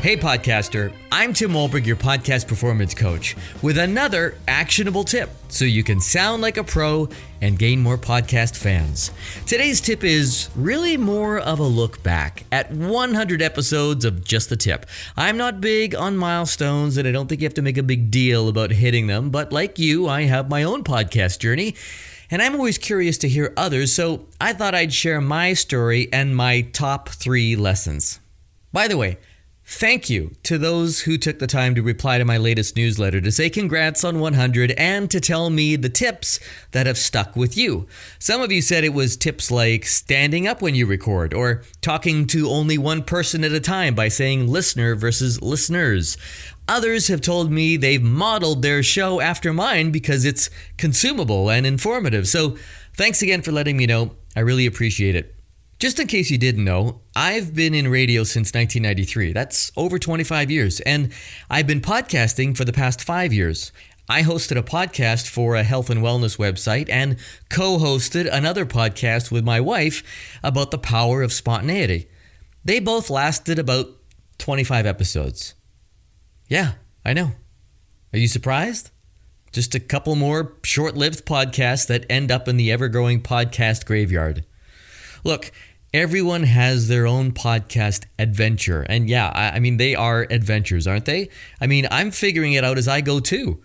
Hey podcaster, I'm Tim Wolberg, your podcast performance coach, with another actionable tip so you can sound like a pro and gain more podcast fans. Today's tip is really more of a look back at 100 episodes of Just the Tip. I'm not big on milestones and I don't think you have to make a big deal about hitting them, but like you, I have my own podcast journey. And I'm always curious to hear others, so I thought I'd share my story and my top 3 lessons. By the way, thank you to those who took the time to reply to my latest newsletter to say congrats on 100 and to tell me the tips that have stuck with you. Some of you said it was tips like standing up when you record or talking to only one person at a time by saying listener versus listeners. Others have told me they've modeled their show after mine because it's consumable and informative. So thanks again for letting me know. I really appreciate it. Just in case you didn't know, I've been in radio since 1993. That's over 25 years. And I've been podcasting for the past 5 years. I hosted a podcast for a health and wellness website and co-hosted another podcast with my wife about the power of spontaneity. They both lasted about 25 episodes. Yeah, I know. Are you surprised? Just a couple more short-lived podcasts that end up in the ever-growing podcast graveyard. Look, everyone has their own podcast adventure. And yeah, I mean, they are adventures, aren't they? I mean, I'm figuring it out as I go too.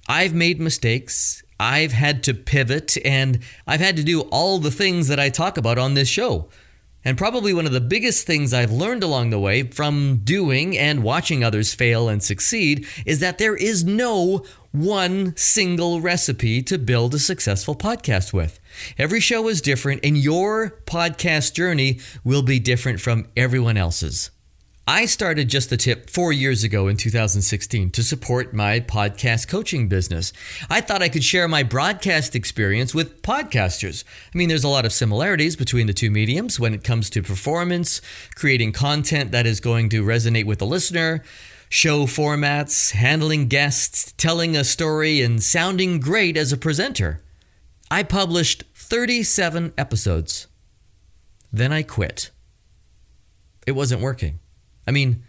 I've made mistakes, I've had to pivot, and I've had to do all the things that I talk about on this show. And probably one of the biggest things I've learned along the way from doing and watching others fail and succeed is that there is no one single recipe to build a successful podcast with. Every show is different, and your podcast journey will be different from everyone else's. I started Just the Tip 4 years ago in 2016 to support my podcast coaching business. I thought I could share my broadcast experience with podcasters. I mean, there's a lot of similarities between the two mediums when it comes to performance, creating content that is going to resonate with the listener, show formats, handling guests, telling a story, and sounding great as a presenter. I published 37 episodes. Then I quit. It wasn't working. I mean,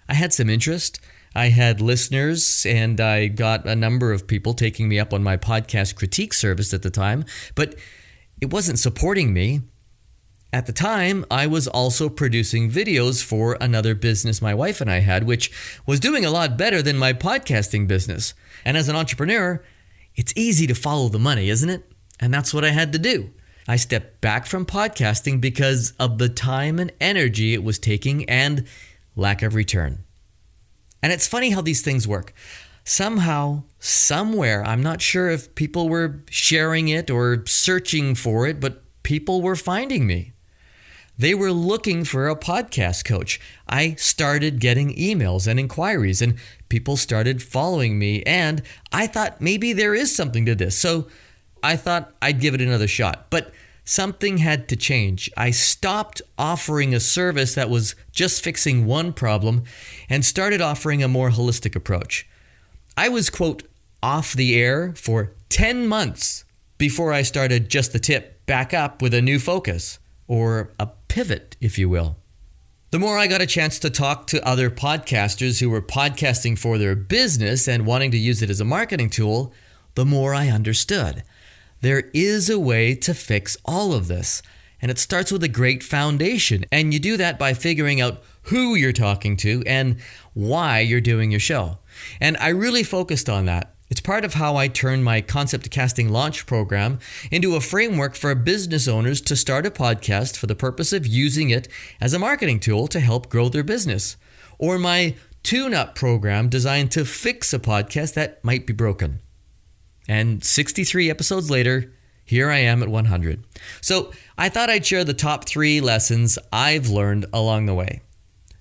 I had some interest. I had listeners, and I got a number of people taking me up on my podcast critique service at the time, but it wasn't supporting me. At the time, I was also producing videos for another business my wife and I had, which was doing a lot better than my podcasting business. And as an entrepreneur, it's easy to follow the money, isn't it? And that's what I had to do. I stepped back from podcasting because of the time and energy it was taking and lack of return. And it's funny how these things work. Somehow, somewhere, I'm not sure if people were sharing it or searching for it, but people were finding me. They were looking for a podcast coach. I started getting emails and inquiries, and people started following me, and I thought maybe there is something to this. So I thought I'd give it another shot. But something had to change. I stopped offering a service that was just fixing one problem and started offering a more holistic approach. I was, quote, off the air for 10 months before I started Just the Tip back up with a new focus, or a pivot, if you will. The more I got a chance to talk to other podcasters who were podcasting for their business and wanting to use it as a marketing tool, the more I understood. There is a way to fix all of this, and it starts with a great foundation, and you do that by figuring out who you're talking to and why you're doing your show. And I really focused on that. It's part of how I turned my Concept to Casting launch program into a framework for business owners to start a podcast for the purpose of using it as a marketing tool to help grow their business, or my tune-up program designed to fix a podcast that might be broken. And 63 episodes later, here I am at 100. So I thought I'd share the top 3 lessons I've learned along the way.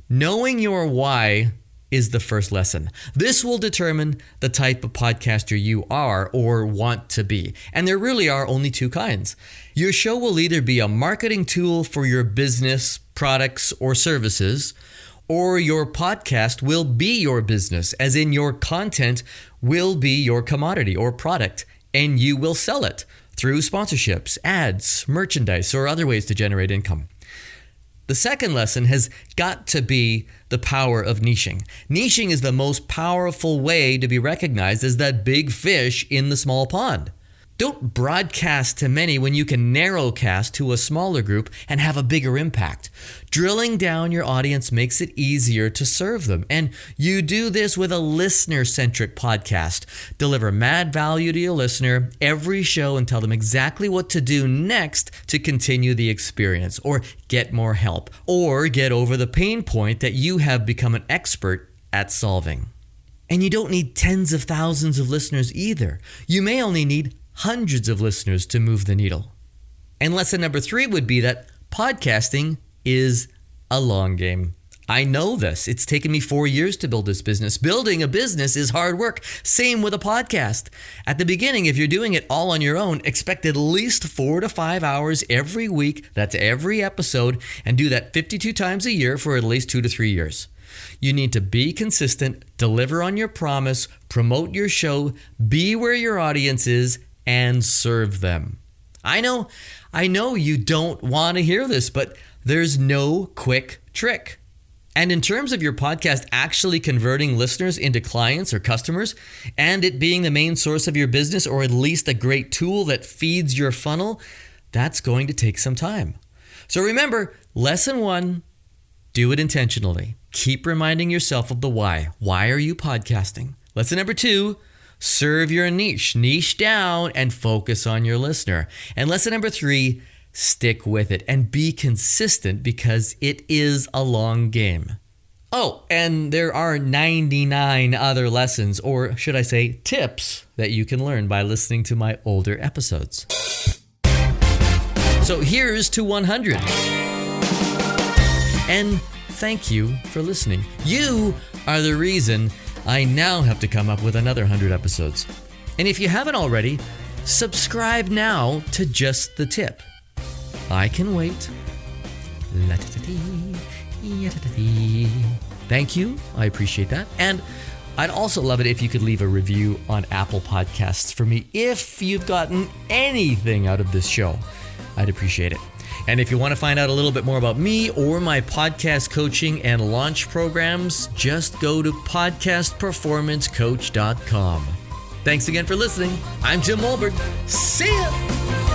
Knowing your why is the first lesson. This will determine the type of podcaster you are or want to be. And there really are only 2 kinds. Your show will either be a marketing tool for your business, products, or services, or your podcast will be your business, as in your content will be your commodity or product, and you will sell it through sponsorships, ads, merchandise, or other ways to generate income. The second lesson has got to be the power of niching. Niching is the most powerful way to be recognized as that big fish in the small pond. Don't broadcast to many when you can narrowcast to a smaller group and have a bigger impact. Drilling down your audience makes it easier to serve them. And you do this with a listener-centric podcast. Deliver mad value to your listener every show and tell them exactly what to do next to continue the experience, or get more help, or get over the pain point that you have become an expert at solving. And you don't need tens of thousands of listeners either. You may only need hundreds of listeners to move the needle. And lesson number 3 would be that podcasting is a long game. I know this. It's taken me 4 years to build this business. Building a business is hard work. Same with a podcast. At the beginning, if you're doing it all on your own, expect at least 4 to 5 hours every week. That's every episode. And do that 52 times a year for at least 2 to 3 years. You need to be consistent, deliver on your promise, promote your show, be where your audience is, and serve them. I know you don't want to hear this, but there's no quick trick. And in terms of your podcast actually converting listeners into clients or customers, and it being the main source of your business, or at least a great tool that feeds your funnel, that's going to take some time. So remember, lesson 1, do it intentionally. Keep reminding yourself of the why. Why are you podcasting? Lesson number 2, serve your niche. Niche down and focus on your listener. And lesson number 3, stick with it and be consistent, because it is a long game. Oh, and there are 99 other lessons, or should I say tips, that you can learn by listening to my older episodes. So here's to 100. And thank you for listening. You are the reason I now have to come up with another 100 episodes. And if you haven't already, subscribe now to Just the Tip. I can wait. Thank you. I appreciate that. And I'd also love it if you could leave a review on Apple Podcasts for me if you've gotten anything out of this show. I'd appreciate it. And if you want to find out a little bit more about me or my podcast coaching and launch programs, just go to podcastperformancecoach.com. Thanks again for listening. I'm Tim Molberg. See ya!